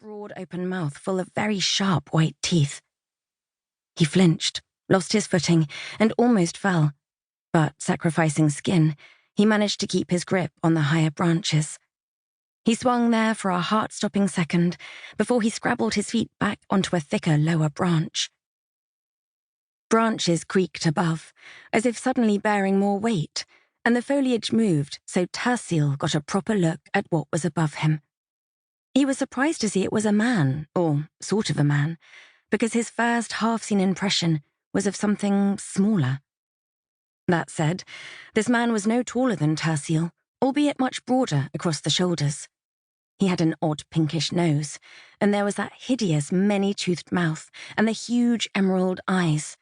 broad open mouth full of very sharp white teeth. He flinched, lost his footing, and almost fell, but sacrificing skin, he managed to keep his grip on the higher branches. He swung there for a heart-stopping second before he scrabbled his feet back onto a thicker lower branch. Branches creaked above, as if suddenly bearing more weight, and the foliage moved so Terciel got a proper look at what was above him. He was surprised to see it was a man, or sort of a man, because his first half-seen impression was of something smaller. That said, this man was no taller than Terciel, albeit much broader across the shoulders. He had an odd pinkish nose, and there was that hideous many-toothed mouth and the huge emerald eyes.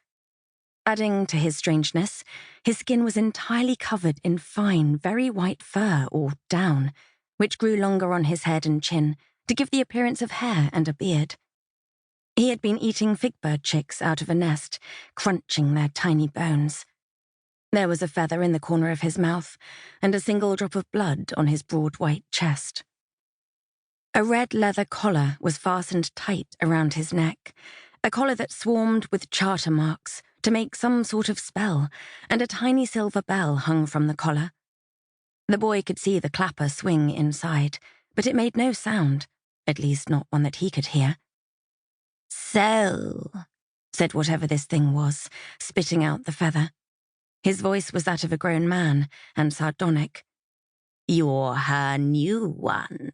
Adding to his strangeness, his skin was entirely covered in fine, very white fur or down, which grew longer on his head and chin to give the appearance of hair and a beard. He had been eating figbird chicks out of a nest, crunching their tiny bones. There was a feather in the corner of his mouth, and a single drop of blood on his broad white chest. A red leather collar was fastened tight around his neck, a collar that swarmed with charter marks to make some sort of spell, and a tiny silver bell hung from the collar. The boy could see the clapper swing inside, but it made no sound, at least not one that he could hear. "So," said whatever this thing was, spitting out the feather. His voice was that of a grown man, and sardonic. "You're her new one."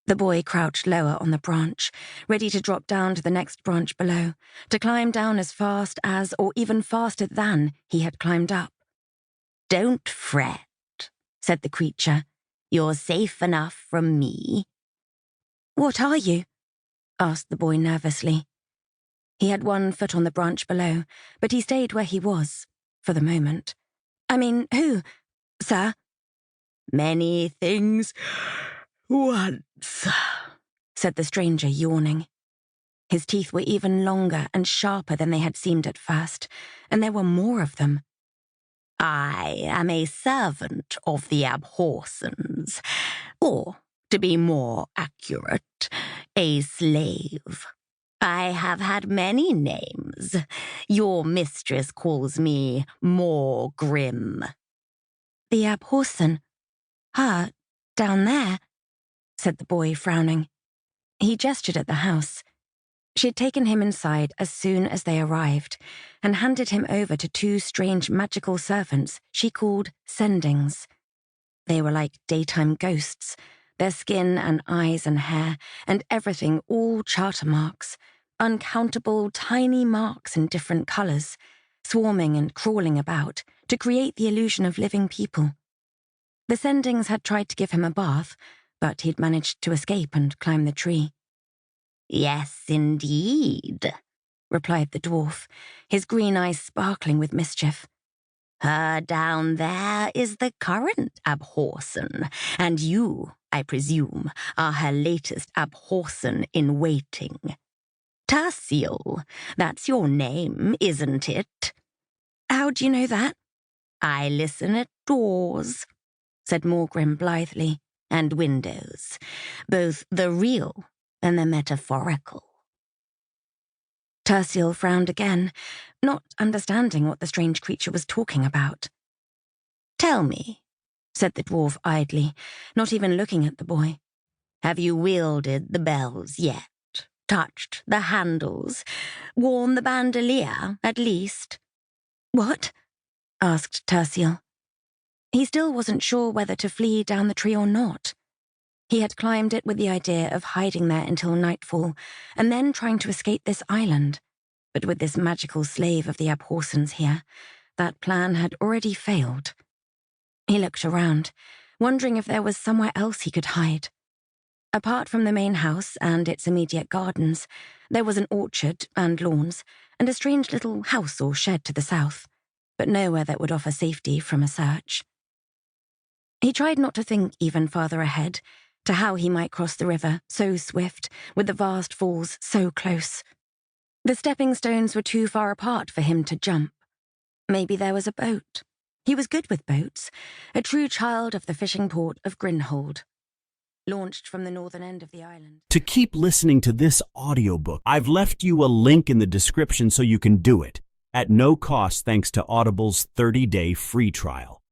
The boy crouched lower on the branch, ready to drop down to the next branch below, to climb down as fast as, or even faster than, he had climbed up. "Don't fret," said the creature. "You're safe enough from me." "What are you?" asked the boy nervously. He had one foot on the branch below, but he stayed where he was, for the moment. "I mean, who, sir?" "Many things once," said the stranger, yawning. His teeth were even longer and sharper than they had seemed at first, and there were more of them. "I am a servant of the Abhorsons, or, to be more accurate, a slave. I have had many names. Your mistress calls me more grim." "The Abhorson? Her, down there?" said the boy, frowning. He gestured at the house. She had taken him inside as soon as they arrived, and handed him over to two strange magical servants she called sendings. They were like daytime ghosts, their skin and eyes and hair and everything all charter marks, uncountable tiny marks in different colours, swarming and crawling about to create the illusion of living people. The sendings had tried to give him a bath, but he'd managed to escape and climb the tree. "Yes, indeed," replied the dwarf, his green eyes sparkling with mischief. "Her down there is the current Abhorson, and you, I presume, are her latest Abhorson in waiting. Terciel, that's your name, isn't it?" "How do you know that?" "I listen at doors," said Morgrim blithely, "and windows, both the real and the metaphorical." Terciel frowned again, not understanding what the strange creature was talking about. "Tell me," said the dwarf idly, not even looking at the boy, "have you wielded the bells yet? Touched the handles? Worn the bandolier, at least?" "What?" asked Terciel. He still wasn't sure whether to flee down the tree or not. He had climbed it with the idea of hiding there until nightfall, and then trying to escape this island. But with this magical slave of the Abhorsons here, that plan had already failed. He looked around, wondering if there was somewhere else he could hide. Apart from the main house and its immediate gardens, there was an orchard and lawns, and a strange little house or shed to the south, but nowhere that would offer safety from a search. He tried not to think even farther ahead, to how he might cross the river, so swift, with the vast falls so close. The stepping stones were too far apart for him to jump. Maybe there was a boat. He was good with boats, a true child of the fishing port of Grinhold. launched from the northern end of the island. To keep listening to this audiobook, I've left you a link in the description so you can do it, at no cost thanks to Audible's 30-day free trial.